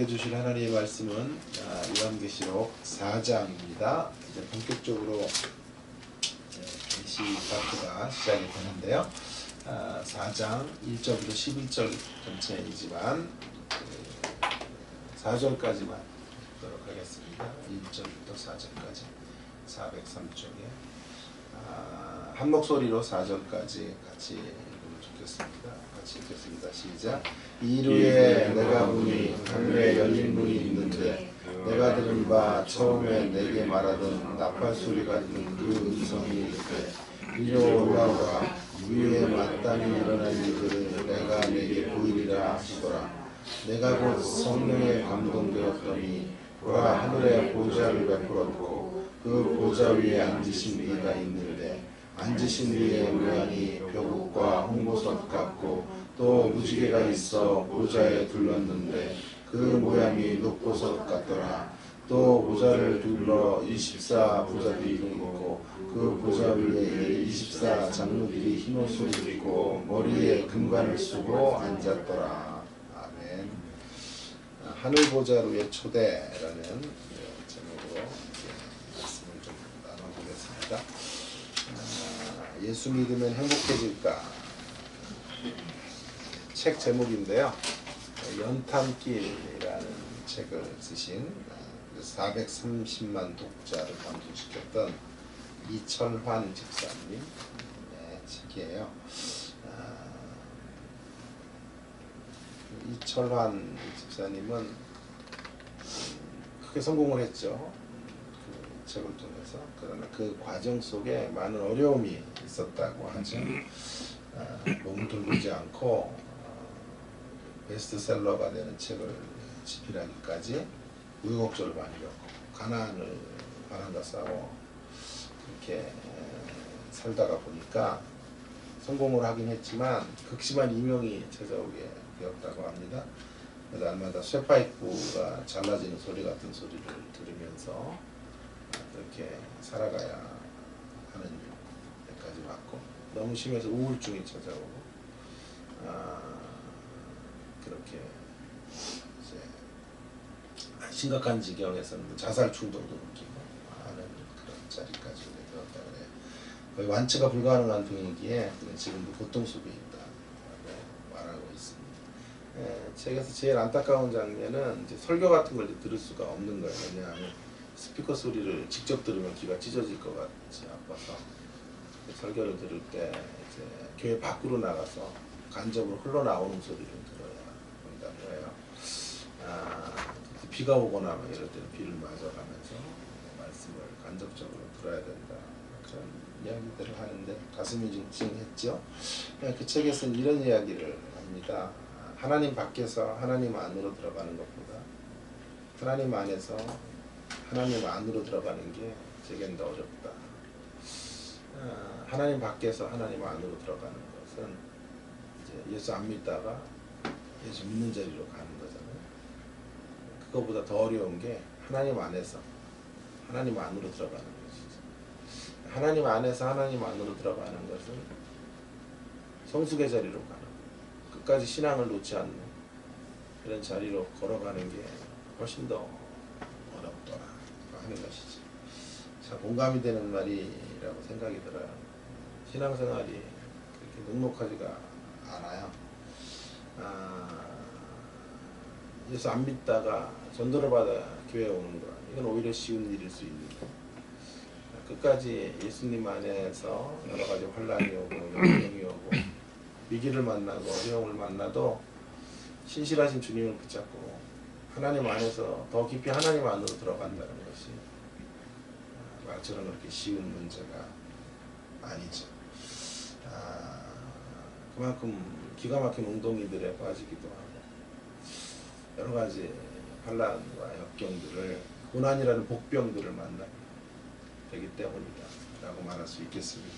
살펴주실 하나님의 말씀은 요한계시록 4장입니다. 이제 본격적으로 계시 파트가 시작이 되는데요. 4장 1절부터 11절 전체이지만 4절까지만 보도록 하겠습니다. 1절부터 4절까지 403쪽에 한 목소리로 4절까지 같이 읽으면 좋겠습니다. 같이 읽겠습니다. 시작. 이루에 내가 보니 하늘에 열린 문이 있는데 내가 들은 바 처음에 내게 말하던 나팔 소리 같은 그 음성이 이르되 이리로 올라오라. 위에 마땅히 일어날 일들을 내가 내게 보이리라 하시더라. 내가 곧 성령에 감동되었더니 보라, 하늘에 보좌를 베풀었고 그 보좌 위에 앉으신 이가 있는데 앉으신 이의 모양이 벼국과 홍보석 같고 또 무지개가 있어 보좌에 둘렀는데 그 모양이 녹보석 같더라. 또 보좌를 둘러 24 보좌들이 있고 그 보좌 위에 24 장로들이 흰 옷을 입고 머리에 금관을 쓰고 앉았더라. 아멘. 하늘 보좌로의 초대라는 제목으로 말씀을 좀 나눠보겠습니다. 예수 믿으면 행복해질까? 책 제목인데요. 연탄길이라는 책을 쓰신 430만 독자를 감동시켰던 이철환 집사님 책이에요. 이철환 집사님은 크게 성공을 했죠. 그 책을 통해서. 그러나 그 과정 속에 많은 어려움이 있었다고 하죠. 몸을 돌보지 않고 베스트셀러가 되는 책을 집필하기까지 우여곡절을 많이 겪고 가난을 가난과 싸워 그렇게 살다가 보니까 성공을 하긴 했지만 극심한 이명이 찾아오게 되었다고 합니다. 날마다 쇠파이프가 잘라지는 소리 같은 소리를 들으면서 그렇게 살아가야 하는 데까지 왔고 너무 심해서 우울증이 찾아오고 그렇게 이제 심각한 지경에서는 자살 충동도 느끼고 하는 그런 자리까지 되었다 그래요. 거의 완치가 불가능한 분위기에 지금도 고통 속에 있다고 말하고 있습니다. 책에서 제일 안타까운 장면은 이제 설교 같은 걸 들을 수가 없는 거예요. 왜냐하면 스피커 소리를 직접 들으면 귀가 찢어질 것 같이 아파서 설교를 들을 때 이제 교회 밖으로 나가서 간접으로 흘러나오는 소리를 들어야 한다고 해요. 비가 오거나 이럴 때는 비를 맞아가면서 말씀을 간접적으로 들어야 된다. 그런 이야기들을 하는데 가슴이 좀 찡했죠. 그 책에서는 이런 이야기를 합니다. 하나님 밖에서 하나님 안으로 들어가는 것보다 하나님 안에서 하나님 안으로 들어가는 게 제겐 더 어렵다. 하나님 밖에서 하나님 안으로 들어가는 것은 이제 예수 안 믿다가 예수 믿는 자리로 가는 거잖아요. 그거보다 더 어려운 게 하나님 안에서 하나님 안으로 들어가는 것이죠. 하나님 안에서 하나님 안으로 들어가는 것은 성숙의 자리로 가는 거예요. 끝까지 신앙을 놓지 않는 그런 자리로 걸어가는 게 훨씬 더 어렵더라 하는 것이죠. 참 공감이 되는 말이라고 생각이 들어요. 신앙생활이 그렇게 녹록하지가 않아요. 예수 안 믿다가 전도를 받아 교회에 오는 거 이건 오히려 쉬운 일일 수 있는 거. 끝까지 예수님 안에서 여러 가지 환란이 오고 역경이 오고 위기를 만나고 어려움을 만나도 신실하신 주님을 붙잡고 하나님 안에서 더 깊이 하나님 안으로 들어간다는 것이 말처럼 그렇게 쉬운 문제가 아니죠. 그만큼 기가 막힌 웅덩이들에 빠지기도 하고 여러 가지 환란과 역경들을 고난이라는 복병들을 만나게 되기 때문이다 라고 말할 수 있겠습니다.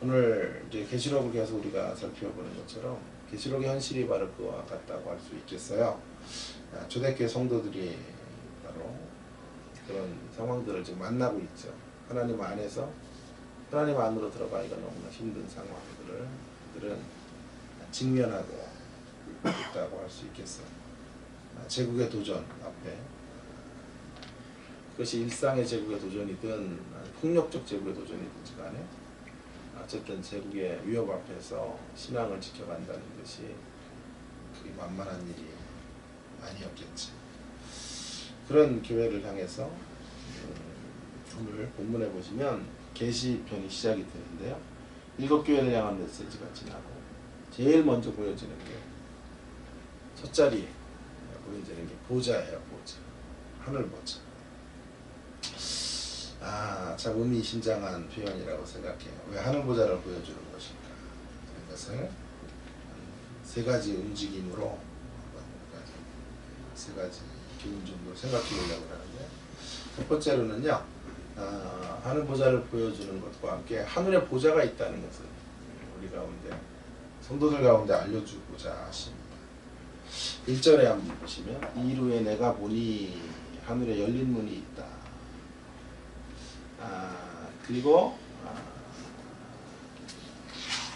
오늘 이제 계시록을 계속 우리가 살펴보는 것처럼 계시록의 현실이 바로 그와 같다고 할 수 있겠어요. 초대교회 성도들이 바로 그런 상황들을 지금 만나고 있죠. 하나님 안에서 하나님 안으로 들어가기가 너무나 힘든 상황들을 직면하고 있다고 할 수 있겠어요. 제국의 도전 앞에, 그것이 일상의 제국의 도전이든 폭력적 제국의 도전이든지 간에 어쨌든 제국의 위협 앞에서 신앙을 지켜간다는 것이 그리 만만한 일이 아니었겠지. 그런 교회를 향해서 오늘 본문에 보시면 계시편이 시작이 되는데요. 7교회를 향한 메시지가 지나고 제일 먼저 보여지는 게 첫 자리에 보여지는 게 보좌예요. 보좌. 하늘 보좌. 참 의미심장한 표현이라고 생각해요. 왜 하늘 보좌를 보여주는 것일까? 이것을 세 가지 움직임으로, 세 가지 기본 정도로 생각해 보려고 하는데, 첫 번째로는요, 하늘 보좌를 보여주는 것과 함께 하늘에 보좌가 있다는 것을 우리 가운데, 성도들 가운데 알려주고자 하십니다. 1절에 한번 보시면, 이루에 내가 보니 하늘에 열린 문이 있다. 그리고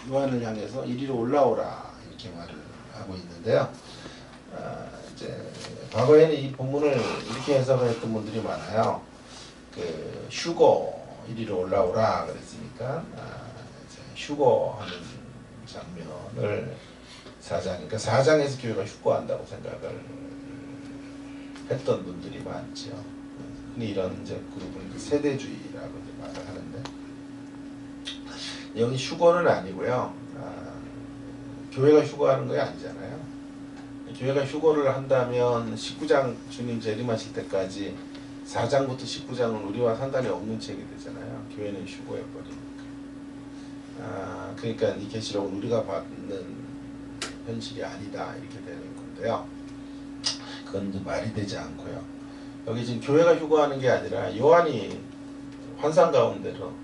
요한을 향해서 이리로 올라오라 이렇게 말을 하고 있는데요. 이제 과거에는 이 본문을 이렇게 해석을 했던 분들이 많아요. 그 휴거 이리로 올라오라 그랬으니까 이제 휴거하는 장면을 4장, 그러니까 4장에서 교회가 휴거한다고 생각을 했던 분들이 많죠. 흔히 이런 이제 그룹은 세대주의라고 이제 말을 하는데, 여기 휴거는 아니고요. 교회가 휴거하는 거 아니잖아요. 교회가 휴거를 한다면 19장 주님 재림하실 때까지 4장부터 19장은 우리와 상관이 없는 책이 되잖아요. 교회는 휴거해 버리니까. 그러니까 이 계시록은 우리가 받는 현실이 아니다 이렇게 되는 건데요. 그건 말이 되지 않고요. 여기 지금 교회가 휴거하는 게 아니라 요한이 환상 가운데로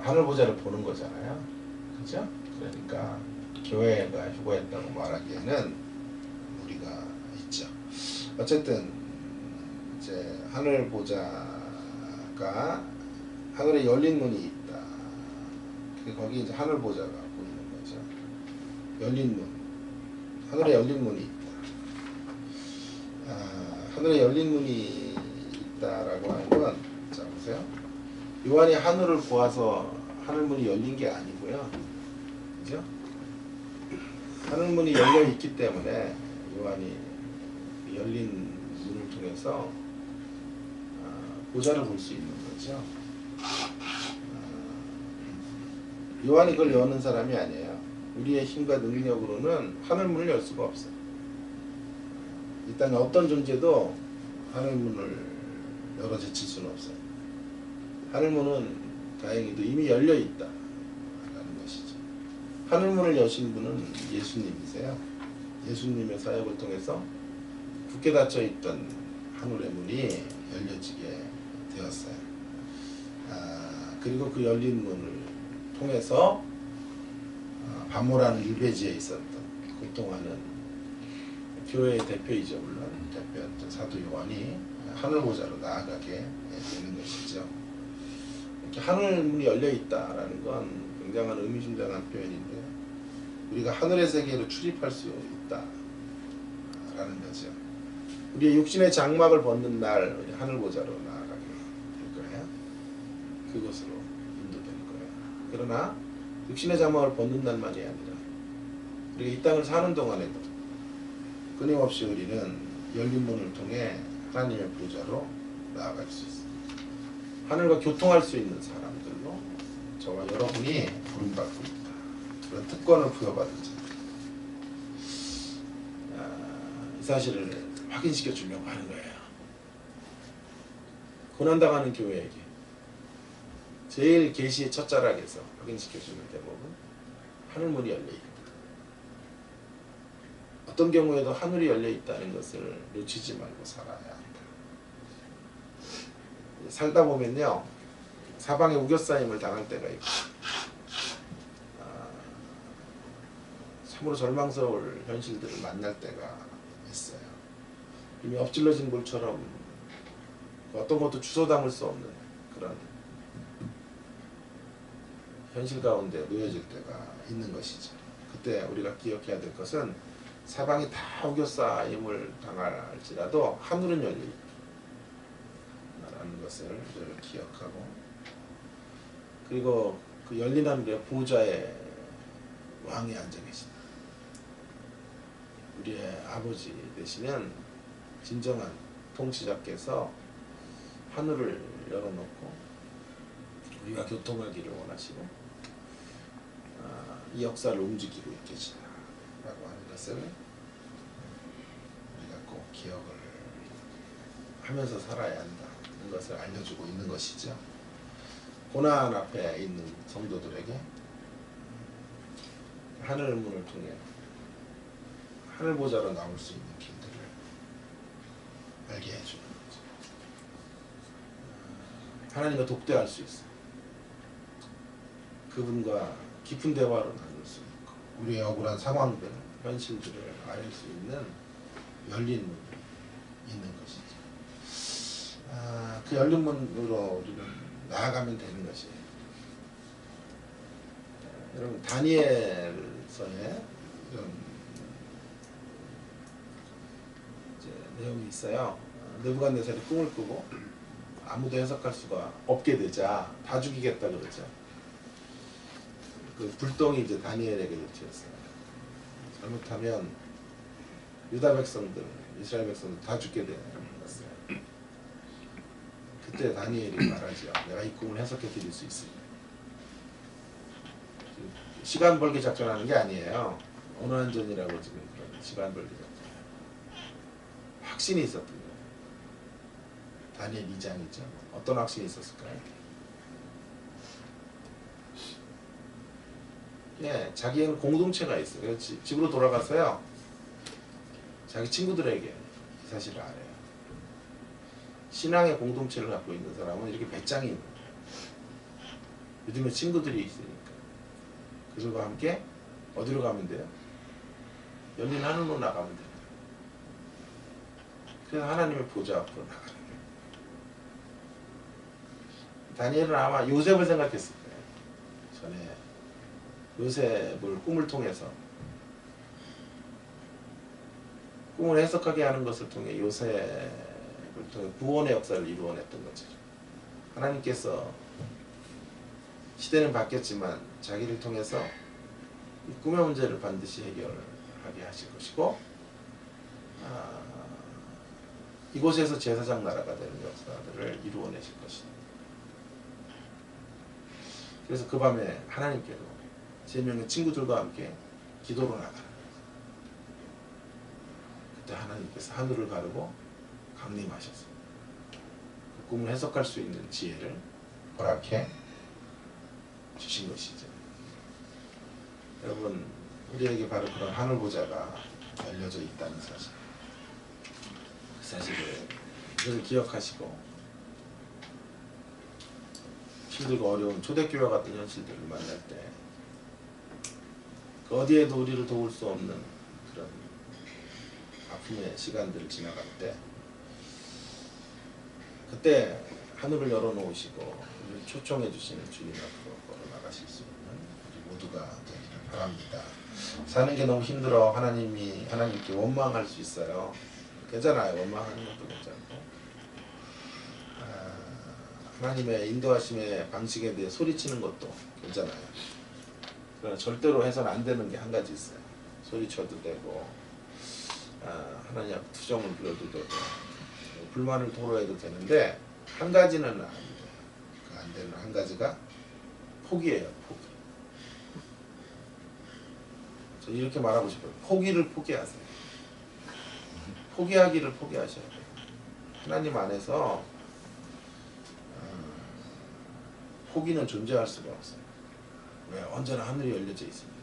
하늘 보좌를 보는 거잖아요. 그죠? 그러니까 교회가 휴거했다고 말하기에는 무리가 있죠. 어쨌든 이제 하늘 보좌가 하늘에 열린 문이 있다. 거기 이제 하늘 보좌가 보이는 거죠. 열린 문, 하늘에 열린 문이 있다. 하늘에 열린 문이 있다라고 하는 건, 자 보세요. 요한이 하늘을 보아서 하늘 문이 열린 게 아니고요. 그죠? 하늘 문이 열려 있기 때문에 요한이 열린 문을 통해서 보좌를 볼 수 있는 거죠. 요한이 그걸 여는 사람이 아니에요. 우리의 힘과 능력으로는 하늘 문을 열 수가 없어요. 일단 어떤 존재도 하늘 문을 열어 제칠 수는 없어요. 하늘 문은 다행히도 이미 열려 있다라는 것이죠. 하늘 문을 여신 분은 예수님이세요. 예수님의 사역을 통해서 굳게 닫혀 있던 하늘의 문이 열려지게 되었어요. 그리고 그 열린 문을 통해서 반모라는 일베지에 있었던 고통하는 교회의 대표이죠. 물론 대표였던 사도 요한이 하늘 보좌로 나아가게 되는 것이죠. 이렇게 하늘 문이 열려 있다라는 건 굉장한 의미심장한 표현인데, 우리가 하늘의 세계로 출입할 수 있다라는 거죠. 우리의 육신의 장막을 벗는 날 하늘 보좌로 나아가게 될 거예요. 그것으로 인도될 거예요. 그러나 육신의 장막을 벗는다만이 아니라 우리가 이 땅을 사는 동안에도 끊임없이 우리는 열린 문을 통해 하나님의 보좌로 나아갈 수 있습니다. 하늘과 교통할 수 있는 사람들로 저와 여러분이 부름받고 있다. 그런 특권을 부여받은 자입니다. 이 사실을 확인시켜 주려고 하는 거예요. 고난당하는 교회에게 제일 계시의 첫 자락에서 확인시켜 주는 대목은 하늘문이 열려 있다. 어떤 경우에도 하늘이 열려 있다는 것을 놓치지 말고 살아야 합니다. 살다 보면요, 사방에 우겨싸임을 당할 때가 있고, 참으로 절망스러울 현실들을 만날 때가 있어요. 이미 엎질러진 물처럼 어떤 것도 주워 담을 수 없는 그런 현실 가운데 놓여질 때가 있는 것이죠. 그때 우리가 기억해야 될 것은 사방이 다 우겨싸임을 당할지라도 하늘은 열린다라는 것을 늘 기억하고, 그리고 그 열린 하늘에 보좌에 왕이 앉아 계신다. 우리의 아버지 되시는 진정한 통치자께서 하늘을 열어놓고 우리가 교통하기를 원하시고 이 역사를 움직이고 계시다라고 하는 것을 우리가 꼭 기억을 하면서 살아야 한다는 것을 알려주고 있는 것이죠. 고난 앞에 있는 성도들에게 하늘 문을 통해 하늘 보좌로 나올 수 있는 길들을 알게 해주는 거죠. 하나님과 독대할 수 있어요. 그분과 깊은 대화로 나눌 수 있고, 우리의 억울한 상황들, 현실들을 알 수 있는 열린 문이 있는 것이죠. 그 열린 문으로 우리는 나아가면 되는 것이에요. 여러분, 다니엘서에 이런 내용이 있어요. 느부갓네살이 꿈을 꾸고 아무도 해석할 수가 없게 되자 다 죽이겠다 그러죠. 그 불똥이 이제 다니엘에게 튀었어요. 잘못하면 유다 백성들, 이스라엘 백성들 다 죽게 되는 거였어요. 그때 다니엘이 말하죠. 내가 이 꿈을 해석해 드릴 수 있습니다. 시간 벌기 작전하는 게 아니에요. 언어안전이라고 지금 그런 시간 벌기 작전. 확신이 있었던 거예요. 다니엘 2장이죠. 어떤 확신이 있었을까요? 예, 자기는 공동체가 있어요. 그래서 집으로 돌아가서요, 자기 친구들에게 이 사실을 알아요. 신앙의 공동체를 갖고 있는 사람은 이렇게 배짱이 있는 거예요. 요즘에 친구들이 있으니까. 그들과 함께 어디로 가면 돼요? 열린 하늘로 나가면 돼요. 그래서 하나님의 보좌 앞으로 나가는 거예요. 다니엘은 아마 요셉을 생각했을 거예요. 전에 요셉을 꿈을 통해서, 꿈을 해석하게 하는 것을 통해 요셉을 통해 구원의 역사를 이루어냈던 거죠. 하나님께서 시대는 바뀌었지만 자기를 통해서 이 꿈의 문제를 반드시 해결하게 하실 것이고, 이곳에서 제사장 나라가 되는 역사들을 이루어내실 것이다. 그래서 그 밤에 하나님께로 3명의 친구들과 함께 기도로 나가는 거예요. 그때 하나님께서 하늘을 가르고 강림하셨어요. 그 꿈을 해석할 수 있는 지혜를 허락해 주신 것이죠. 여러분, 우리에게 바로 그런 하늘 보좌가 열려져 있다는 사실, 그 사실을 늘 기억하시고, 힘들고 어려운 초대교회와 같은 현실들을 만날 때 그 어디에도 우리를 도울 수 없는 그런 아픔의 시간들을 지나갈 때, 그때 하늘을 열어놓으시고 우리를 초청해 주시는 주님 앞으로 걸어나가실 수 있는 우리 모두가 되기를 바랍니다. 사는 게 너무 힘들어 하나님께 원망할 수 있어요. 괜찮아요. 원망하는 것도 괜찮고, 하나님의 인도하심의 방식에 대해 소리치는 것도 괜찮아요. 그러나 절대로 해서는 안 되는 게 한 가지 있어요. 소리쳐도 되고, 하나님 앞에 투정을 부려도 되고, 불만을 토로해도 되는데, 한 가지는 안 돼요. 그 안 되는 한 가지가 포기예요. 포기. 저 이렇게 말하고 싶어요. 포기를 포기하세요. 포기하기를 포기하셔야 돼요. 하나님 안에서 포기는 존재할 수가 없어요. 왜? 언제나 하늘이 열려져 있습니다.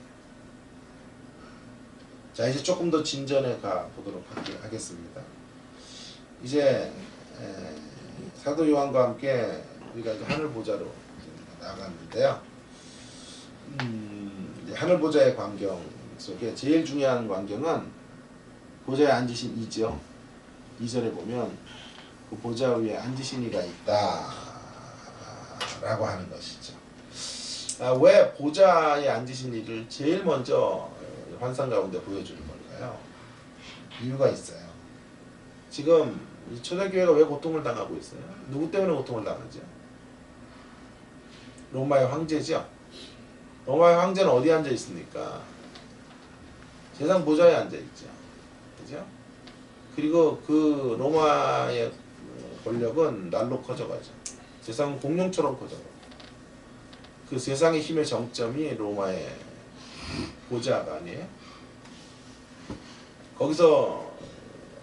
자, 이제 조금 더 진전해 가 보도록 하겠습니다. 이제 사도 요한과 함께 우리가 하늘 보좌로 나아갔는데요. 하늘 보좌의 광경 속에 제일 중요한 광경은 보좌에 앉으신 이죠. 2절에 보면 그 보좌 위에 앉으신 이가 있다 라고 하는 것이죠. 왜 보좌에 앉으신 이를 제일 먼저 환상 가운데 보여주는 걸까요? 이유가 있어요. 지금 이 초대교회가 왜 고통을 당하고 있어요? 누구 때문에 고통을 당하죠? 로마의 황제죠. 로마의 황제는 어디 앉아 있습니까? 세상 보좌에 앉아 있죠. 그죠? 그리고 그 로마의 권력은 날로 커져가죠. 세상은 공룡처럼 커져가고. 그 세상의 힘의 정점이 로마의 보좌가 아니에요? 거기서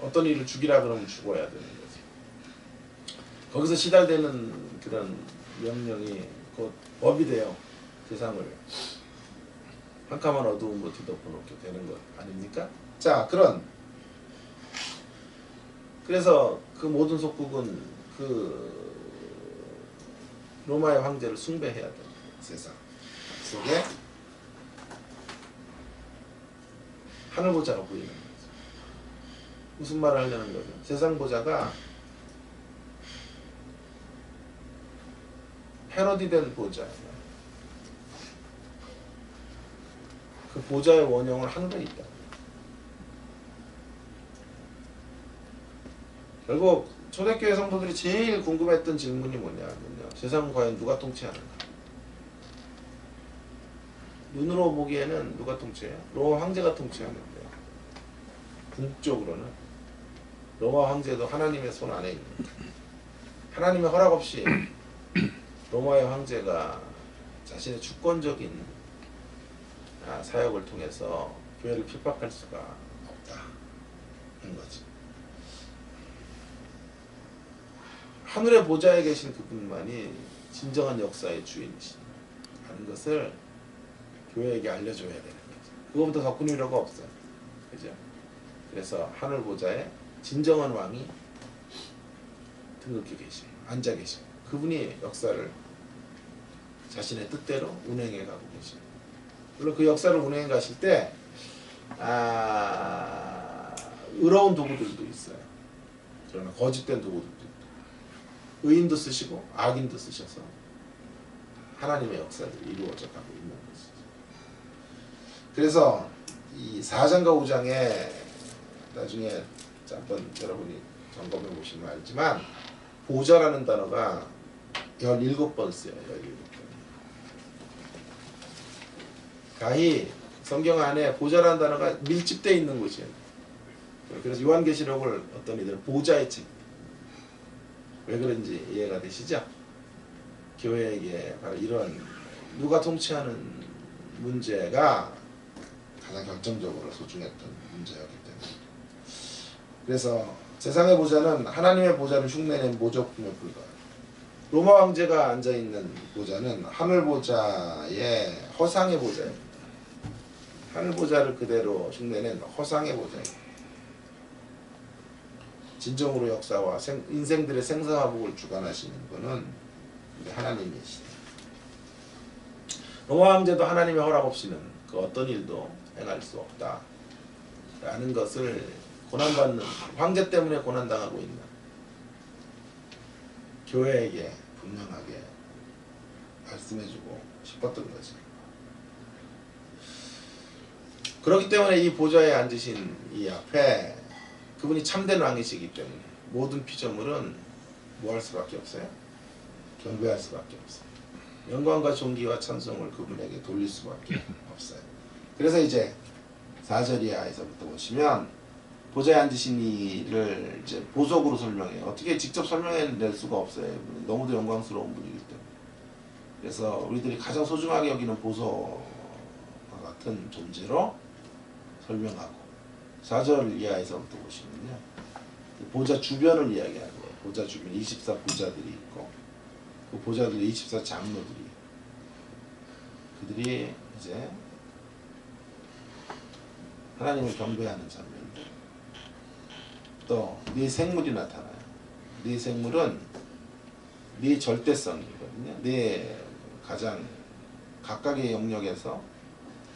어떤 일을 죽이라 그러면 죽어야 되는 거죠. 거기서 시달되는 그런 명령이 곧 법이 돼요. 세상을 캄캄한 어두움으로 뒤덮어놓게 되는 것 아닙니까? 자, 그래서 그 모든 속국은 그 로마의 황제를 숭배해야 됩니다. 세상 속에 하늘 보좌가 보이는 거죠. 무슨 말을 하려는 거죠? 세상 보좌가 패러디 된 보좌예요. 그 보좌의 원형은 하늘에 있다. 결국 초대교회 성도들이 제일 궁금했던 질문이 뭐냐면요. 세상은 과연 누가 통치하는가? 눈으로 보기에는 누가 통치해요? 로마 황제가 통치하는데요. 궁극적으로는 로마 황제도 하나님의 손 안에 있는 거예요. 하나님의 허락 없이 로마의 황제가 자신의 주권적인 사역을 통해서 교회를 핍박할 수가 없다는 거지. 하늘의 보좌에 계신 그분만이 진정한 역사의 주인이시다는 것을 교회에게 알려줘야 되는 거죠. 그거보다 더 큰 위로가 없어요. 그죠? 그래서 하늘 보좌에 진정한 왕이 등극해 계시고 앉아 계시고 그분이 역사를 자신의 뜻대로 운행해 가고 계십니다. 물론 그 역사를 운행해 가실 때 의로운 도구들도 있어요. 그러나 거짓된 도구들도 있고 의인도 쓰시고 악인도 쓰셔서 하나님의 역사들이 이루어져 가고 있는 것이죠. 그래서 이 4장과 5장에 나중에 한번 여러분이 점검해 보시면 알지만 보좌라는 단어가 17번 쓰여요. 17번. 가히 성경 안에 보좌라는 단어가 밀집되어 있는 곳이에요. 그래서 요한계시록을 어떤 이들은 보좌의 책. 왜 그런지 이해가 되시죠? 교회에게 바로 이런 누가 통치하는 문제가 가장 결정적으로 소중했던 문제였기 때문에. 그래서 세상의 보좌는 하나님의 보좌를 흉내낸 모조품에 불과해요. 로마 황제가 앉아있는 보좌는 하늘 보좌의 허상의 보좌입니다. 하늘 보좌를 그대로 흉내낸 허상의 보좌입니다. 진정으로 역사와 인생들의 생사화복을 주관하시는 분은 하나님이시다. 로마 황제도 하나님의 허락 없이는 그 어떤 일도 행할 수 없다 라는 것을 고난받는 황제 때문에 고난당하고 있는 교회에게 분명하게 말씀해주고 싶었던 거지. 그렇기 때문에 이 보좌에 앉으신 이 앞에 그분이 참된 왕이시기 때문에 모든 피조물은 뭐 할 수밖에 없어요? 경배할 수밖에 없어요. 영광과 존귀와 찬송을 그분에게 돌릴 수밖에 없어요. 그래서 이제 4절 이하에서부터 보시면 보좌에 앉으신 이를 이제 보석으로 설명해요. 어떻게 직접 설명해낼 수가 없어요. 너무도 영광스러운 분이기 때문에. 그래서 우리들이 가장 소중하게 여기는 보석과 같은 존재로 설명하고 4절 이하에서부터 보시면요. 보좌 주변을 이야기하는 거예요. 보좌 주변 24 보좌들이 있고 그 보좌들이 24 장로들이 그들이 이제 하나님을 경배하는 장면들. 또 네 생물이 나타나요. 네 생물은 네 절대성이거든요. 네 가장 각각의 영역에서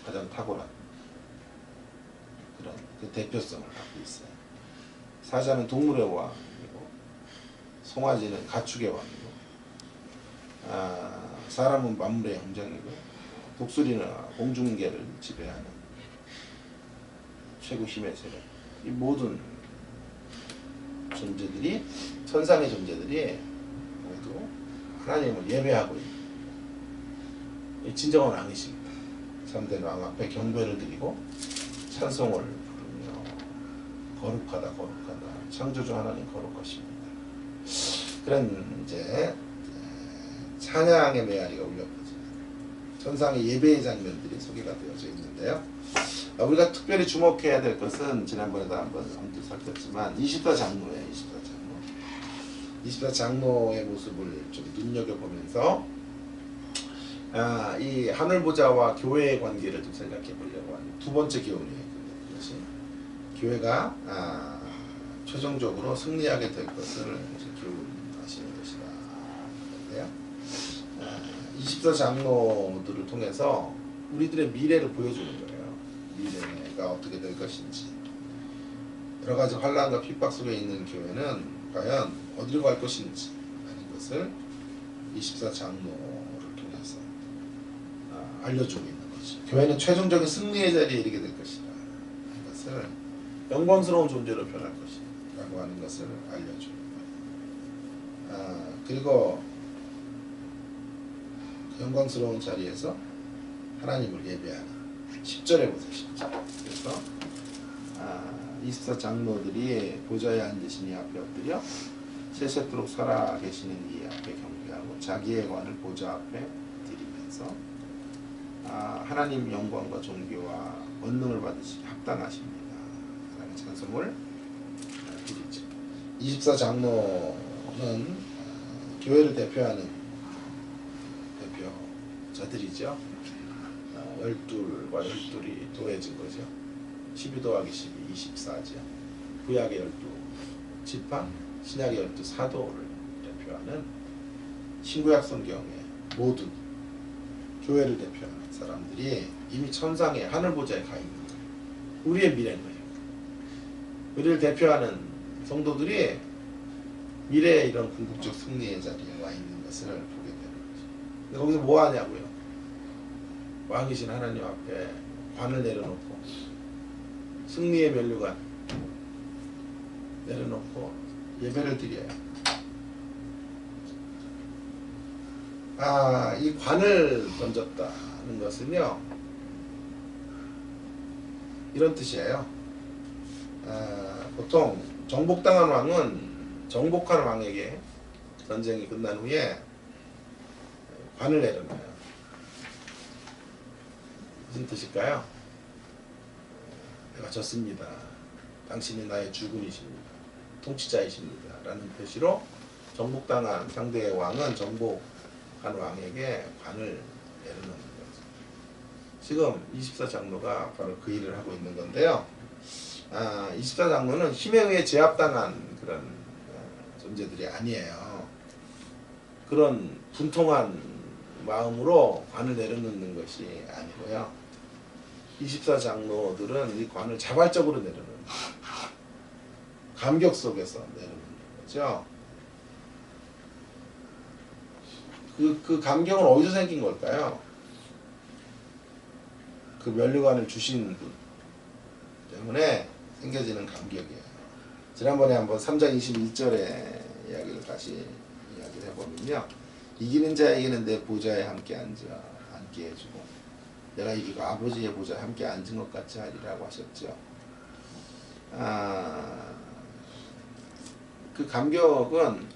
가장 탁월한 그런 그 대표성을 갖고 있어요. 사자는 동물의 왕이고 송아지는 가축의 왕이고 사람은 만물의 형장이고 독수리는 공중계를 지배하는 최고 힘의 세력. 이 모든 존재들이 천상의 존재들이 모두 하나님을 예배하고 있는 진정한 왕이십니다. 참된 왕 앞에 경배를 드리고 찬송을 부르며 거룩하다 거룩하다 창조주 하나님 거룩하십니다. 그런 이제 찬양의 메아리가 울려버립니다. 천상의 예배의 장면들이 소개가 되어져 있는데요. 우리가 특별히 주목해야 될 것은 지난번에도 한번 엄청 살폈지만 24장로예요. 24장로의 모습을 좀 눈여겨보면서 이 하늘보좌와 교회의 관계를 좀 생각해 보려고 하는 두 번째 교훈이에요. 그것이 교회가 최종적으로 승리하게 될 것을 교훈하시는 것이다. 그런데요. 24장로들을 통해서 우리들의 미래를 보여주는 거예요. 미래가 어떻게 될 것인지. 여러 가지 환난과 핍박 속에 있는 교회는 과연 어디로 갈 것인지 하는 것을 24장로를 통해서 알려주고 있는 거죠. 교회는 최종적인 승리의 자리에 이르게 될 것이다 하는 것을 영광스러운 존재로 변할 것이다 라고 하는 것을 알려주는 거예요. 그리고 그 영광스러운 자리에서 하나님을 예배하는 10절에 보세요. 10절. 그래서 24장로들이 보좌에 앉으신 이 앞에 엎드려 세세토록 살아 계시는 이 앞에 경배하고 자기의 관을 보좌 앞에 드리면서 하나님 영광과 존귀와 권능을 받으시기 합당하십니다 라는 찬송을 드리죠. 24장로는 교회를 대표하는 대표자들이죠. 12과 12이 더해진 거죠. 12 더하기 12, 24죠. 구약의 12지파, 신약의 12사도를 대표하는 신구약 성경의 모든 교회를 대표하는 사람들이 이미 천상의 하늘보좌에 가 있는 거예요. 우리의 미래인 거예요. 우리를 대표하는 성도들이 미래의 이런 궁극적 승리의 자리에 와 있는 것을 보게 되는 거죠. 근데 거기서 뭐 하냐고요? 왕이신 하나님 앞에 관을 내려놓고 승리의 면류관 내려놓고 예배를 드려요. 이 관을 던졌다는 것은요 이런 뜻이에요. 보통 정복당한 왕은 정복한 왕에게 전쟁이 끝난 후에 관을 내려놔요. 무슨 뜻일까요? 내가 졌습니다. 당신이 나의 주군이십니다. 통치자이십니다. 라는 표시로 정복당한 상대의 왕은 정복한 왕에게 관을 내려놓는 거죠. 지금 24장로가 바로 그 일을 하고 있는 건데요. 24장로는 힘에 의해 제압당한 그런 존재들이 아니에요. 그런 분통한 마음으로 관을 내려놓는 것이 아니고요. 24장로들은 이 관을 자발적으로 내려놓는 감격 속에서 내려놓는 거죠. 그 감격은 어디서 생긴 걸까요? 그 면류관을 주신 분 때문에 생겨지는 감격이에요. 지난번에 한번 3장 21절의 이야기를 다시 이야기를 해보면요. 이기는 자에게는 내 보좌에 함께 앉게 해주고 내가 이기고 아버지의 보좌에 함께 앉은 것 같이 하리라고 하셨죠. 그 감격은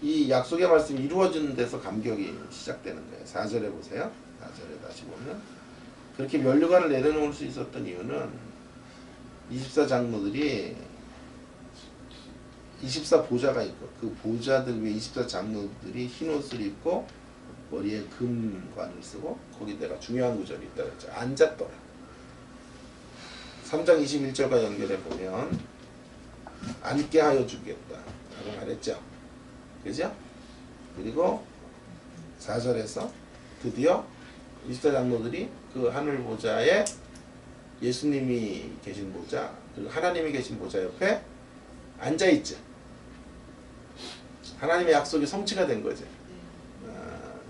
이 약속의 말씀이 이루어지는 데서 감격이 시작되는 거예요. 4절에 보세요. 4절에 다시 보면 그렇게 면류관을 내려놓을 수 있었던 이유는 24장로들이 24보좌가 있고 그 보좌들 위에 24장로들이 흰옷을 입고 머리에 금관을 쓰고 거기다가 중요한 구절이 있다고 했죠. 앉았더라. 3장 21절과 연결해 보면 앉게 하여 주겠다 라고 말했죠. 그죠? 그리고 4절에서 드디어 24장로들이 그 하늘 보좌에 예수님이 계신 보좌 그리고 하나님이 계신 보좌 옆에 앉아있죠. 하나님의 약속이 성취가 된 거죠.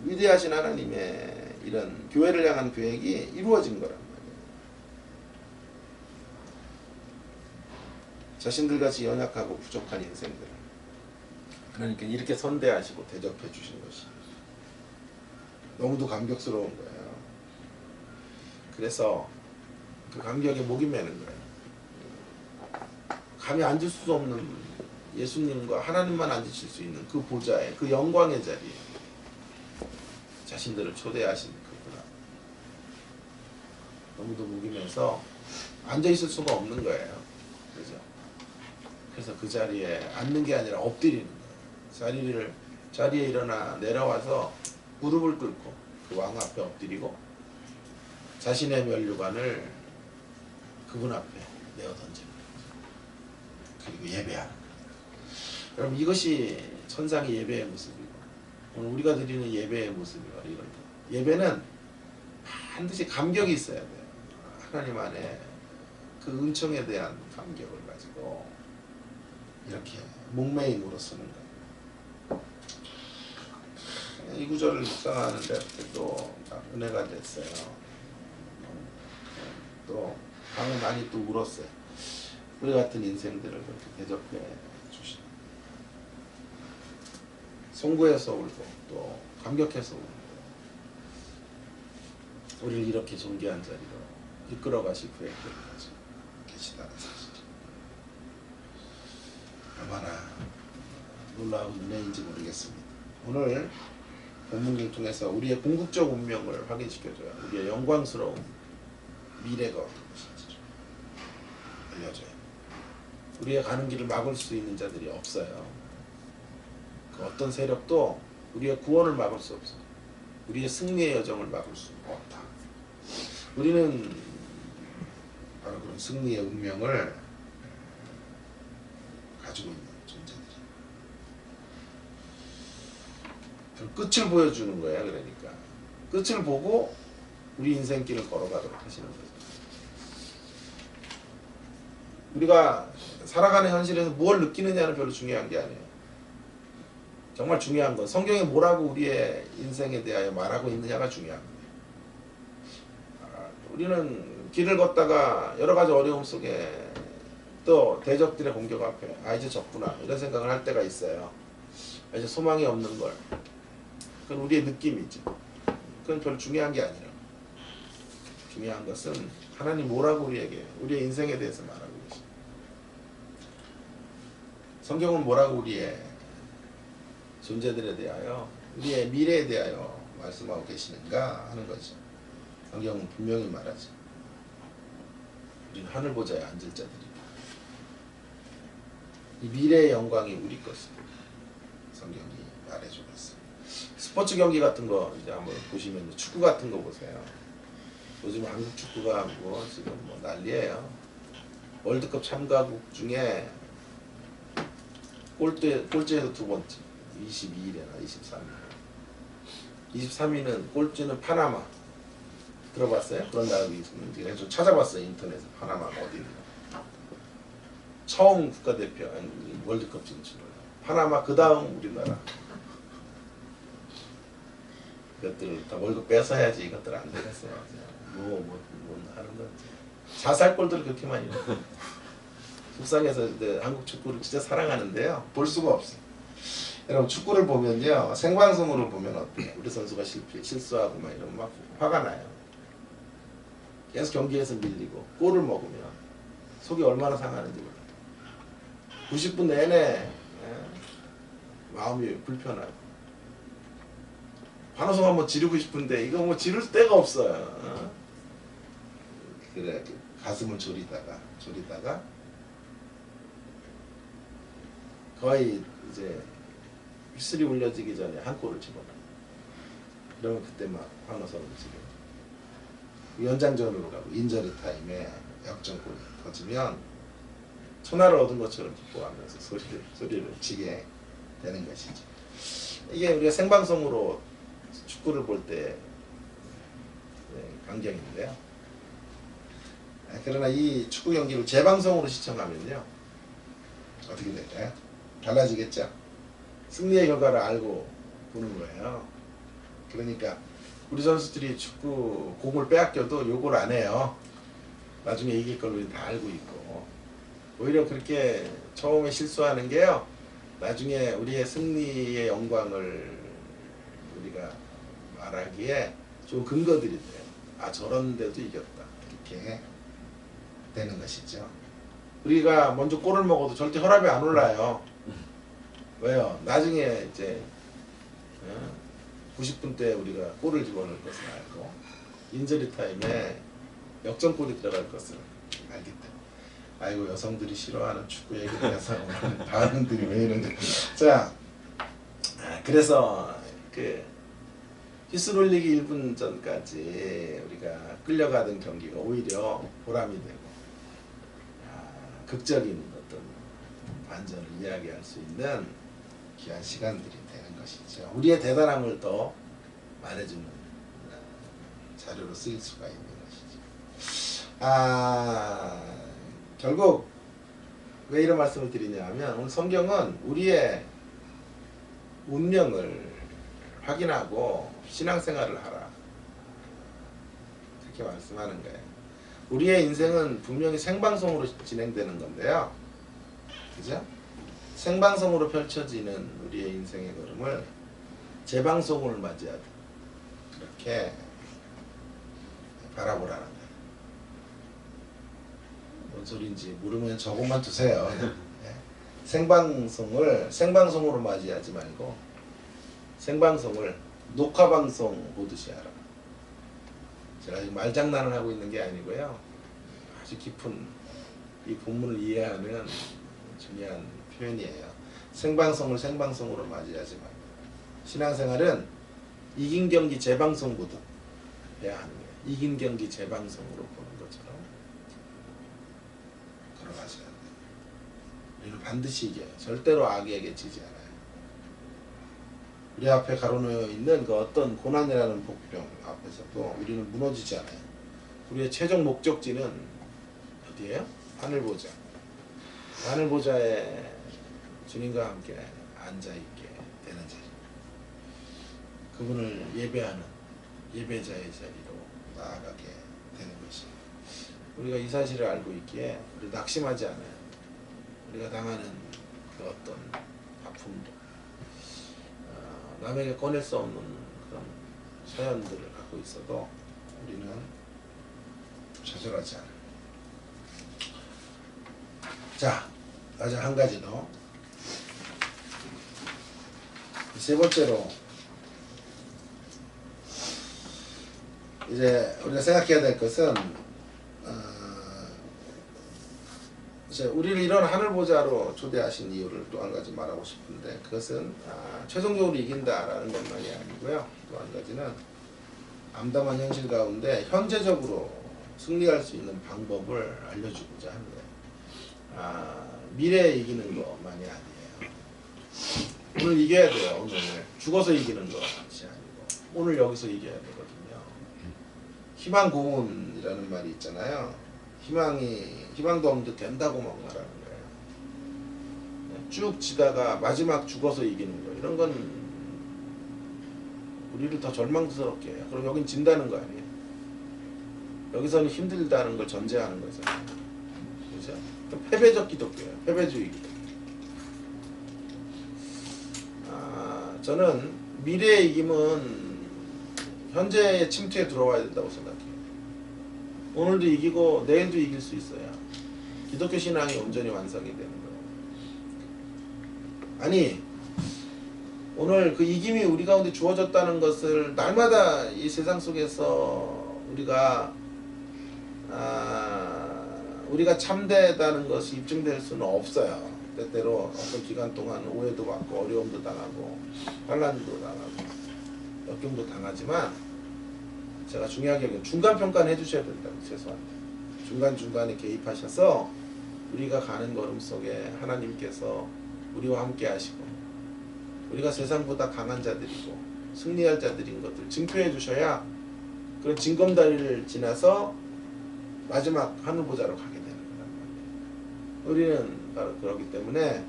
위대하신 하나님의 이런 교회를 향한 계획이 이루어진 거란 자신들같이 연약하고 부족한 인생들, 그러니까 이렇게 선대하시고 대접해 주신 것이 너무도 감격스러운 거예요. 그래서 그 감격에 목이 메는 거예요. 감히 앉을 수 없는 예수님과 하나님만 앉으실 수 있는 그 보좌에, 그 영광의 자리에 자신들을 초대하신 그구나. 너무도 목이 메서 앉아 있을 수가 없는 거예요. 그죠? 그래서 그 자리에 앉는 게 아니라 엎드리는 거예요. 자리에 일어나 내려와서 무릎을 꿇고 그 왕 앞에 엎드리고 자신의 면류관을 그분 앞에 내어 던지는 거예요. 그리고 예배하는 거예요. 여러분, 이것이 천상의 예배의 모습이고 오늘 우리가 드리는 예배의 모습이고 이런 거. 예배는 반드시 감격이 있어야 돼요. 하나님 안에 그 은총에 대한 감격을 가지고 이렇게 목매임으로 쓰는 거예요. 이 구절을 묵상하는데 또 은혜가 됐어요. 또 방에 많이 또 울었어요. 우리 같은 인생들을 그렇게 대접해 주시는, 송구해서 울고 또 감격해서 울고 우리를 이렇게 존귀한 자리로 이끌어 가실 그의 길까지 계시다는 사실, 얼마나 놀라운 은혜인지 모르겠습니다. 오늘 본문을 통해서 우리의 궁극적 운명을 확인시켜줘요. 우리의 영광스러운 미래가 어떤 것인지 알려줘요. 우리의 가는 길을 막을 수 있는 자들이 없어요. 그 어떤 세력도 우리의 구원을 막을 수 없어요. 우리의 승리의 여정을 막을 수 없다. 우리는 바로 그런 승리의 운명을 가지고 있는 존재들이에요. 끝을 보여주는 거야. 그러니까 끝을 보고 우리 인생길을 걸어가도록 하시는 거죠. 우리가 살아가는 현실에서 뭘 느끼느냐는 별로 중요한 게 아니에요. 정말 중요한 건 성경에 뭐라고 우리의 인생에 대하여 말하고 있느냐가 중요한 거예요. 우리는 길을 걷다가 여러 가지 어려움 속에 또 대적들의 공격 앞에 이제 졌구나 이런 생각을 할 때가 있어요. 이제 소망이 없는 걸. 그건 우리의 느낌이지. 그건 별로 중요한 게 아니라 중요한 것은 하나님 뭐라고 우리에게 우리의 인생에 대해서 말하고 계십니다. 성경은 뭐라고 우리의 존재들에 대하여 우리의 미래에 대하여 말씀하고 계시는가 하는 거죠. 성경은 분명히 말하죠. 우리는 하늘 보좌에 앉을 자들이다. 이 미래의 영광이 우리 것입니다. 성경이 말해주고 있습니다. 스포츠 경기 같은 거 이제 한번 보시면 축구 같은 거 보세요. 요즘 한국 축구가 뭐 지금 뭐 난리예요. 월드컵 참가국 중에 꼴찌에서 두 번째, 22위래나 23위. 23위는 꼴찌는 파나마. 들어봤어요? 그런 나라가 있는지 좀 찾아봤어요. 인터넷에. 파나마가 어디인가. 처음 국가대표 월드컵 진출을. 파나마 그 다음 우리나라. 이것들 다 월급 뺏어야지. 이것들 안 되겠어요. 뭐 하는 건 자살골들을 그렇게 많이 넣어요. 속상해서 한국 축구를 진짜 사랑하는데요. 볼 수가 없어요. 여러분 축구를 보면요. 생방송으로 보면 어때요? 우리 선수가 실수하고 막 이러면 막 화가 나요. 계속 경기에서 밀리고 골을 먹으면 속이 얼마나 상하는지 몰라요. 90분 내내 마음이 불편하고 환호성 한번 지르고 싶은데 이거 뭐 지를 데가 없어요. 그래 가슴을 졸이다가 거의 이제 휘슬이 울려지기 전에 한 골을 집어넣어요. 그러면 그때 막 환호성을 지르고 연장전으로 가고 인저리 타임에 역전골이 터지면 천하를 얻은 것처럼 기뻐하면서 소리를 치게 되는 것이죠. 이게 우리가 생방송으로 축구를 볼 때 광경인데요. 그러나 이 축구 경기를 재방송으로 시청하면요. 어떻게 될까요? 달라지겠죠? 승리의 결과를 알고 보는 거예요. 그러니까 우리 선수들이 축구 공을 빼앗겨도 욕을 안 해요. 나중에 이길 걸 우리 다 알고 있고 오히려 그렇게 처음에 실수하는 게요, 나중에 우리의 승리의 영광을 우리가 말하기에 좋은 근거들이 돼요. 아, 저런 데도 이겼다, 이렇게 되는 것이죠. 우리가 먼저 골을 먹어도 절대 혈압이 안 올라요. 왜요? 나중에 이제 90분 때 우리가 골을 집어넣을 것을 알고 인저리 타임에 역전골이 들어갈 것을 알기 때문에. 아이고, 여성들이 싫어하는 축구 얘기를 해서 오늘 반응들이 왜 이런지. 자, 그래서 그 휘슬올리기 1분 전까지 우리가 끌려가던 경기가 오히려 보람이 되고 극적인 어떤 반전을 이야기할 수 있는 귀한 시간들이 되는 것이죠. 우리의 대단함을 더 말해주는 자료로 쓰일 수가 있는 것이죠. 결국 왜 이런 말씀을 드리냐면, 오늘 성경은 우리의 운명을 확인하고 신앙생활을 하라, 그렇게 말씀하는 거예요. 우리의 인생은 분명히 생방송으로 진행되는 건데요, 그죠? 생방송으로 펼쳐지는 우리의 인생의 걸음을 재방송을 맞이하듯 그렇게 바라보라는 거예요. 뭔 소리인지 모르면 저것만 두세요. 네. 생방송을 생방송으로 맞이하지 말고 생방송을 녹화방송 보듯이 하라. 제가 지금 말장난을 하고 있는 게 아니고요, 아주 깊은 이 본문을 이해하는 중요한 표현이에요. 생방송을 생방송으로 맞이하지 말고 신앙생활은 이긴 경기 재방송 보듯 해야 하는 거예요. 이긴 경기 재방송으로 보는 것처럼 걸어가셔야 돼요. 우리는 반드시 이겨요. 절대로 악에게 지지 않아요. 우리 앞에 가로놓여 있는 그 어떤 고난이라는 복병 앞에서도 우리는 무너지지 않아요. 우리의 최종 목적지는 어디예요? 하늘보좌. 하늘보좌에 주님과 함께 앉아있게 되는 자리, 그분을 예배하는 예배자의 자리로 나아가게 되는 것입니다. 우리가 이 사실을 알고 있기에 우리 낙심하지 않아요. 우리가 당하는 그 어떤 아픔도 남에게 꺼낼 수 없는 그런 사연들을 갖고 있어도 우리는 좌절하지 않아요. 자, 아주 한 가지 더. 세 번째로 이제 우리가 생각해야 될 것은 이제 우리를 이런 하늘보좌로 초대하신 이유를 또 한 가지 말하고 싶은데, 그것은 최종적으로 이긴다라는 것만이 아니고요, 또 한 가지는 암담한 현실 가운데 현재적으로 승리할 수 있는 방법을 알려주고자 하는 거예요. 미래에 이기는 것만이 아니에요. 오늘 이겨야 돼요. 오늘 죽어서 이기는 것이 아니고 오늘 여기서 이겨야 되거든요. 희망 고문이라는 말이 있잖아요. 희망도 없는데 된다고 막 말하는 거예요. 쭉 지다가 마지막 죽어서 이기는 거, 이런 건 우리를 더 절망스럽게 해요. 그럼 여긴 진다는 거 아니에요? 여기서는 힘들다는 걸 전제하는 거잖아요. 그죠? 패배적 기독교예요. 패배주의 기독교. 저는 미래의 이김은 현재의 침투에 들어와야 된다고 생각해요. 오늘도 이기고 내일도 이길 수 있어야 기독교 신앙이 온전히 완성이 되는 거예요. 아니, 오늘 그 이김이 우리 가운데 주어졌다는 것을 날마다 이 세상 속에서 우리가 참되다는 것이 입증될 수는 없어요. 때때로 어떤 기간 동안 오해도 받고 어려움도 당하고 환난도 당하고 역경도 당하지만, 제가 중요하게 여기는 중간평가는 해주셔야 된다고, 최소한 중간중간에 개입하셔서 우리가 가는 걸음 속에 하나님께서 우리와 함께 하시고 우리가 세상보다 강한 자들이고 승리할 자들인 것을 증표해 주셔야 그런 징검다리를 지나서 마지막 하늘보좌로 가게 되는 거란 말이에요. 우리는 바로 그렇기 때문에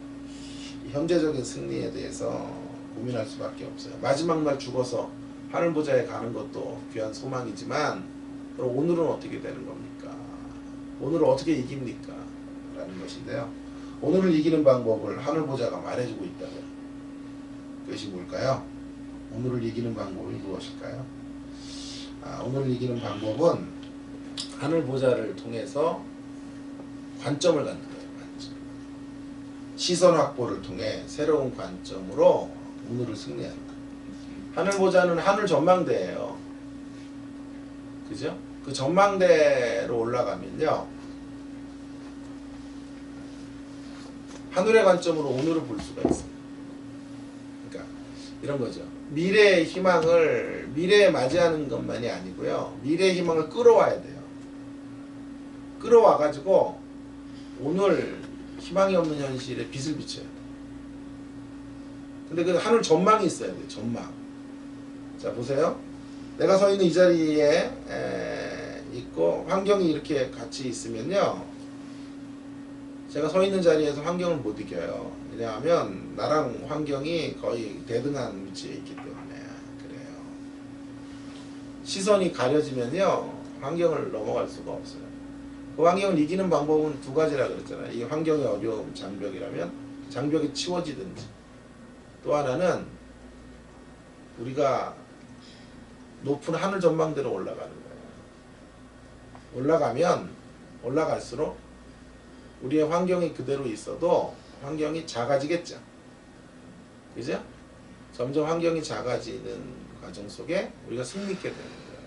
현재적인 승리에 대해서 고민할 수밖에 없어요. 마지막 날 죽어서 하늘보좌에 가는 것도 귀한 소망이지만, 그럼 오늘은 어떻게 되는 겁니까? 오늘은 어떻게 이깁니까? 라는 것인데요. 오늘을 이기는 방법을 하늘보자가 말해주고 있다고요. 그것이 뭘까요? 오늘을 이기는 방법이 무엇일까요? 오늘을 이기는 방법은 하늘보자를 통해서 관점을 갖는 거예요. 관점. 시선 확보를 통해 새로운 관점으로 오늘을 승리하는 거예요. 하늘보자는 하늘 전망대예요. 그죠? 그 전망대로 올라가면요, 하늘의 관점으로 오늘을 볼 수가 있어요. 그러니까 이런 거죠. 미래의 희망을 미래에 맞이하는 것만이 아니고요, 미래의 희망을 끌어와야 돼요. 끌어와 가지고 오늘 희망이 없는 현실에 빛을 비춰야 돼요. 근데 그 하늘 전망이 있어야 돼요. 전망. 자, 보세요. 내가 서 있는 이 자리에 있고 환경이 이렇게 같이 있으면요, 제가 서 있는 자리에서 환경을 못 이겨요. 왜냐하면 나랑 환경이 거의 대등한 위치에 있기 때문에 그래요. 시선이 가려지면요, 환경을 넘어갈 수가 없어요. 그 환경을 이기는 방법은 두 가지라 그랬잖아요. 이 환경의 어려움, 장벽이라면 장벽이 치워지든지, 또 하나는 우리가 높은 하늘 전망대로 올라가는 거예요. 올라가면 올라갈수록 우리의 환경이 그대로 있어도 환경이 작아지겠죠. 그죠? 점점 환경이 작아지는 과정 속에 우리가 승리있게 되는 거예요.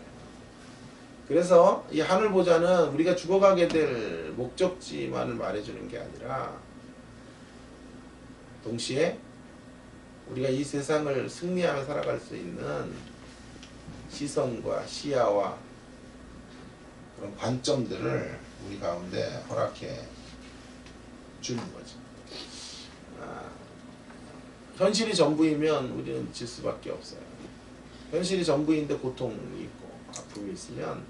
그래서 이 하늘보자는 우리가 죽어가게 될 목적지만을 말해주는 게 아니라 동시에 우리가 이 세상을 승리하며 살아갈 수 있는 시선과 시야와 그런 관점들을 우리 가운데 허락해 주는 거죠. 현실이 전부이면 우리는 질 수밖에 없어요. 현실이 전부인데 고통이 있고 아픔이 있으면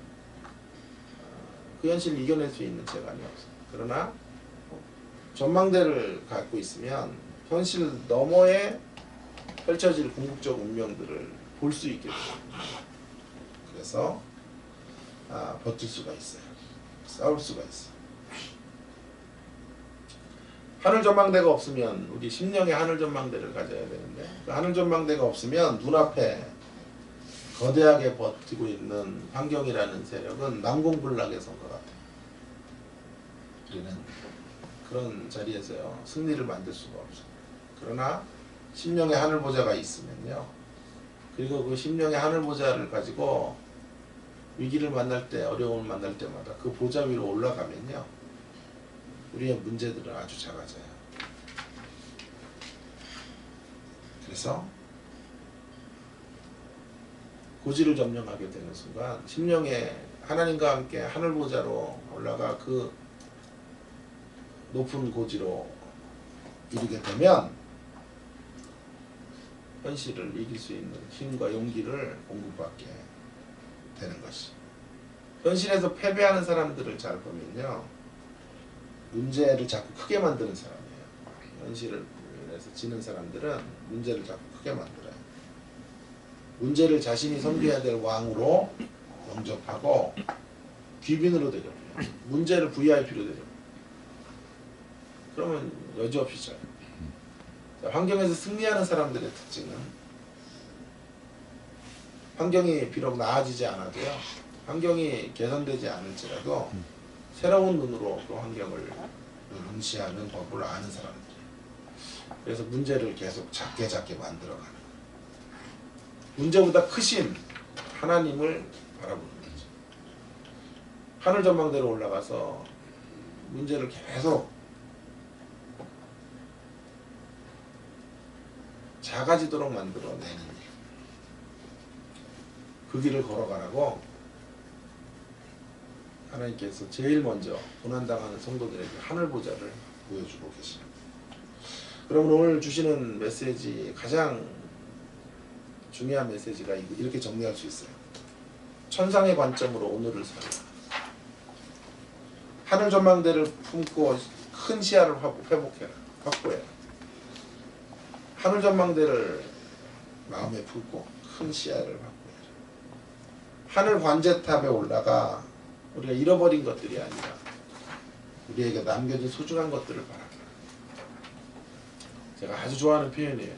그 현실을 이겨낼 수 있는 재간이 없어요. 그러나 전망대를 갖고 있으면 현실 너머에 펼쳐질 궁극적 운명들을 볼 수 있게 돼요. 그래서 버틸 수가 있어요. 싸울 수가 있어요. 하늘 전망대가 없으면 우리 심령의 하늘 전망대를 가져야 되는데, 그 하늘 전망대가 없으면 눈앞에 거대하게 버티고 있는 환경이라는 세력은 난공불락의 선과 같아요. 우리는 그런 자리에서요, 승리를 만들 수가 없어요. 그러나 심령의 하늘보자가 있으면요, 그리고 그 심령의 하늘보자를 가지고 위기를 만날 때, 어려움을 만날 때마다 그 보자 위로 올라가면요, 우리의 문제들은 아주 작아져요. 그래서 고지를 점령하게 되는 순간 심령의 하나님과 함께 하늘보자로 올라가 그 높은 고지로 이르게 되면 현실을 이길 수 있는 힘과 용기를 공급받게 되는 것이. 현실에서 패배하는 사람들을 잘 보면요, 문제를 자꾸 크게 만드는 사람이에요. 현실을 위해서 지는 사람들은 문제를 자꾸 크게 만들어요. 문제를 자신이 섬겨야 될 왕으로 영접하고 귀빈으로 대접해요. 문제를 VIP로 대접해요. 그러면 여지없이 져요. 환경에서 승리하는 사람들의 특징은 환경이 비록 나아지지 않아도요, 환경이 개선되지 않을지라도 새로운 눈으로 그 환경을 응시하는 법을 아는 사람들이에요. 그래서 문제를 계속 작게 만들어가는 거예요. 문제보다 크신 하나님을 바라보는 거죠. 하늘 전망대로 올라가서 문제를 계속 작아지도록 만들어내는 일, 그 길을 걸어가라고 하나님께서 제일 먼저 고난당하는 성도들에게 하늘보자를 보여주고 계십니다. 그러면 오늘 주시는 메시지, 가장 중요한 메시지가 이렇게 정리할 수 있어요. 천상의 관점으로 오늘을 살아. 하늘 전망대를 품고 큰 시야를 회복해라. 확보해라. 하늘 전망대를 마음에 품고 큰 시야를 확보해라. 하늘 관제탑에 올라가 우리가 잃어버린 것들이 아니라 우리에게 남겨진 소중한 것들을 바라보라. 제가 아주 좋아하는 표현이에요.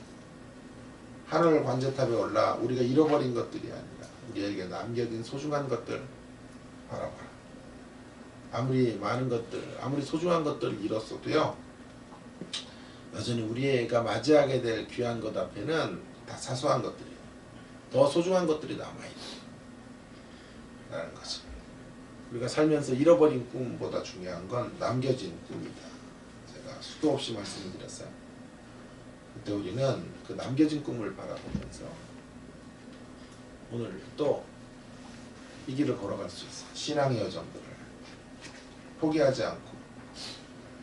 하늘 관제탑에 올라 우리가 잃어버린 것들이 아니라 우리에게 남겨진 소중한 것들 바라봐라. 아무리 많은 것들, 아무리 소중한 것들을 잃었어도요, 여전히 우리가 맞이하게 될 귀한 것 앞에는 다 사소한 것들이에요. 더 소중한 것들이 남아있다 라는 거죠. 우리가 살면서 잃어버린 꿈보다 중요한 건 남겨진 꿈이다. 제가 수도 없이 말씀을 드렸어요. 그때 우리는 그 남겨진 꿈을 바라보면서 오늘 또 이 길을 걸어갈 수 있어요. 신앙의 여정들을 포기하지 않고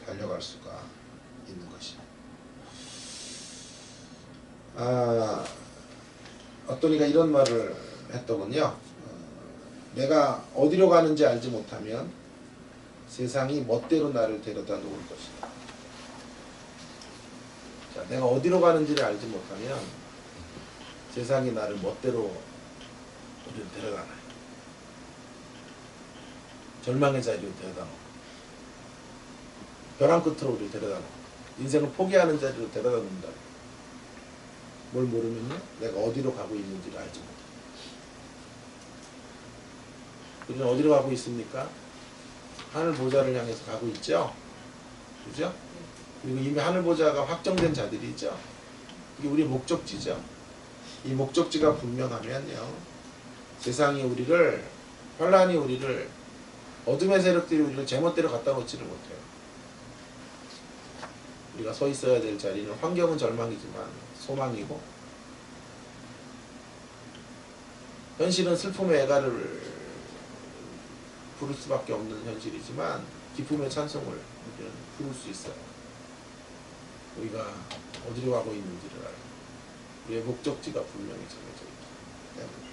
달려갈 수가 있는 것이에요. 어떤 이가 이런 말을 했더군요. 내가 어디로 가는지 알지 못하면 세상이 멋대로 나를 데려다 놓을 것이다. 자, 내가 어디로 가는지를 알지 못하면 세상이 나를 멋대로 우리를 데려다 놔요. 절망의 자리로 데려다 놓고 벼랑 끝으로 우리를 데려다 놓고 인생을 포기하는 자리로 데려다 놓는다. 뭘 모르면요, 내가 어디로 가고 있는지를 알지 못해요. 우리는 어디로 가고 있습니까? 하늘 보좌를 향해서 가고 있죠. 그죠? 그리고 이미 하늘 보좌가 확정된 자들이죠. 이게 우리 목적지죠. 이 목적지가 분명하면요, 세상이 우리를, 환란이 우리를, 어둠의 세력들이 우리를 제멋대로 갖다 놓지를 못해요. 우리가 서 있어야 될 자리는 환경은 절망이지만 소망이고, 현실은 슬픔의 애가를 부를 수밖에 없는 현실이지만 기쁨의 찬송을 우리는 부를 수 있어요. 우리가 어디로 가고 있는지를 알고 우리의 목적지가 분명히 정해져 있기 때문에.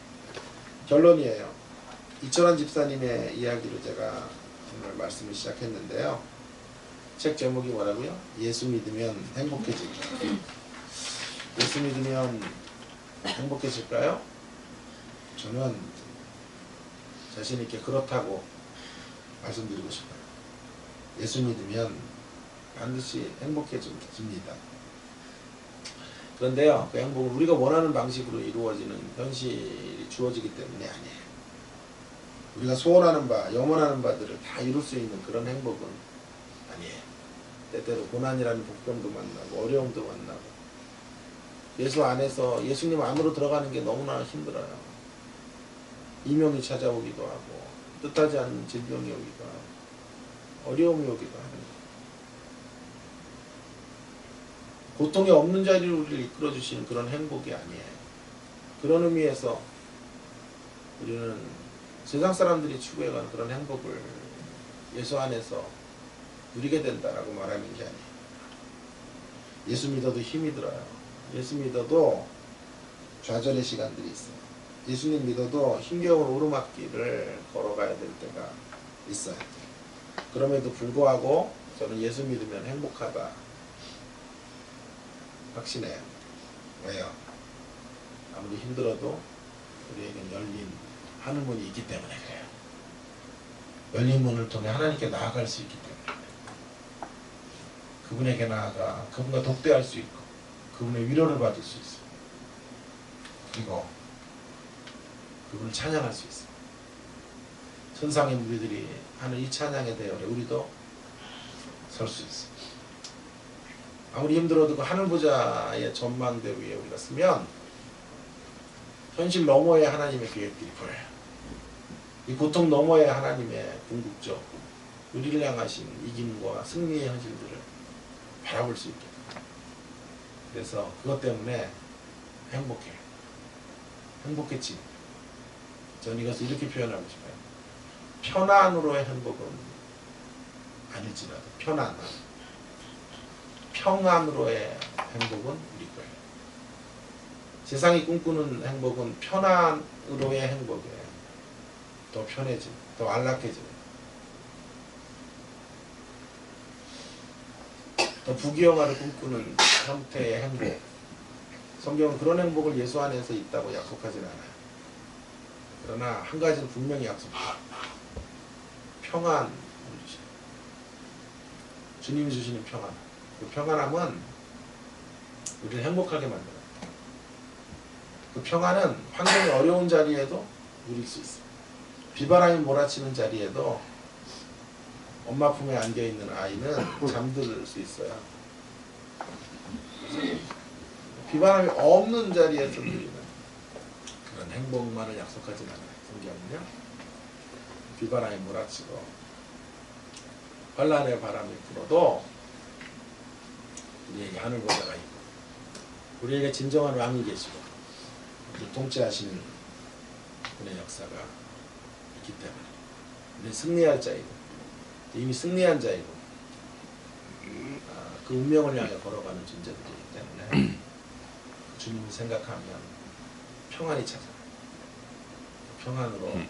결론이에요. 이철환 집사님의 이야기로 제가 오늘 말씀을 시작했는데요. 책 제목이 뭐라고요? 예수 믿으면 행복해질까? 예수 믿으면 행복해질까요? 저는 자신 있게 그렇다고 말씀드리고 싶어요. 예수 믿으면 반드시 행복해집니다. 그런데요, 그 행복은 우리가 원하는 방식으로 이루어지는 현실이 주어지기 때문에 아니에요. 우리가 소원하는 바, 염원하는 바들을 다 이룰 수 있는 그런 행복은 아니에요. 때때로 고난이라는 복병도 만나고 어려움도 만나고, 예수 안에서 예수님 안으로 들어가는 게 너무나 힘들어요. 이명이 찾아오기도 하고 뜻하지 않은 질병이 오기도 하고 어려움이 오기도 하는 거예요. 고통이 없는 자리로 우리를 이끌어 주시는 그런 행복이 아니에요. 그런 의미에서 우리는 세상 사람들이 추구해가는 그런 행복을 예수 안에서 누리게 된다라고 말하는 게 아니에요. 예수 믿어도 힘이 들어요. 예수 믿어도 좌절의 시간들이 있어요. 예수님 믿어도 힘겨운 오르막길을 걸어가야 될 때가 있어요. 그럼에도 불구하고 저는 예수 믿으면 행복하다 확신해요. 왜요? 아무리 힘들어도 우리에겐 열린 하늘문이 있기 때문에 그래요. 열린 문을 통해 하나님께 나아갈 수 있기 때문에 그분에게 나아가 그분과 독대할 수 있고 그분의 위로를 받을 수 있어요. 그리고 그분을 찬양할 수 있어요. 천상의 무리들이 하는 이 찬양에 대열에 우리도 설 수 있어요. 아무리 힘들어도 그 하늘보좌의 전망대 위에 우리가 서면 현실 너머의 하나님의 계획들이 보여요. 이 고통 너머의 하나님의 궁극적 우리를 향하신 이김과 승리의 현실들을 바라볼 수 있게 됩니다. 그래서 그것 때문에 행복해요. 행복했지. 저는 이것을 이렇게 표현하고 싶어요. 편안으로의 행복은 아닐지라도 평안으로의 행복은 우리 거예요. 세상이 꿈꾸는 행복은 편안으로의 행복이에요. 더 편해지고 더 안락해지고 더 부귀영화를 꿈꾸는 형태의 행복. 성경은 그런 행복을 예수 안에서 있다고 약속하진 않아요. 그러나 한 가지는 분명히 약속해요. 평안. 주님이 주시는 평안. 그 평안함은 우리를 행복하게 만들어요. 그 평안은 환경이 어려운 자리에도 누릴 수 있어요. 비바람이 몰아치는 자리에도 엄마 품에 안겨있는 아이는 잠들 수 있어요. 비바람이 없는 자리에서 누리는 그런 행복만을 약속하지 않아요. 성경은요. 비바람이 몰아치고 환란의 바람이 불어도 우리에게 하늘 보좌가 있고 우리에게 진정한 왕이 계시고 우리를 통치하시는 분의 역사가 있기 때문에 우리는 승리할 자이고 이미 승리한 자이고 그 운명을 향해 걸어가는 존재들이기 때문에 주님을 생각하면 평안이 찾아요. 평안으로 우리는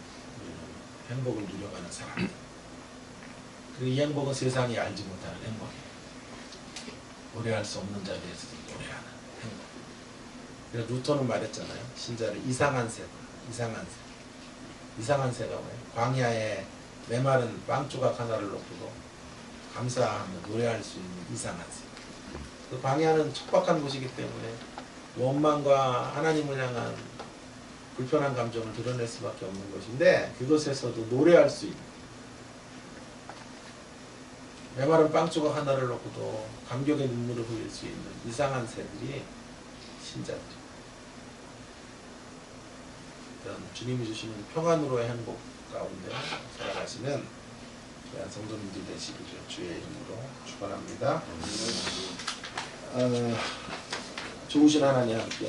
행복을 누려가는 사람들. 그리고 이 행복은 세상이 알지 못하는 행복이에요. 노래할 수 없는 자리에서도 노래하는 행복. 그래서 루터는 말했잖아요. 신자를 이상한 새다. 이상한 새가 뭐예요? 광야에 메마른 빵 조각 하나를 놓고도 감사하며 노래할 수 있는 이상한 새. 그 광야는 척박한 곳이기 때문에 원망과 하나님을 향한 불편한 감정을 드러낼 수밖에 없는 것인데 그것에서도 노래할 수 있는 메마른 빵 조각 하나를 놓고도 감격의 눈물을 흘릴 수 있는 이상한 새들이 신자들입니다. 이런 주님이 주시는 평안으로의 행복 가운데 살아가시는 귀한 성도님들 되시기를 주의 이름으로 축원합니다. 좋으신 하나님 함께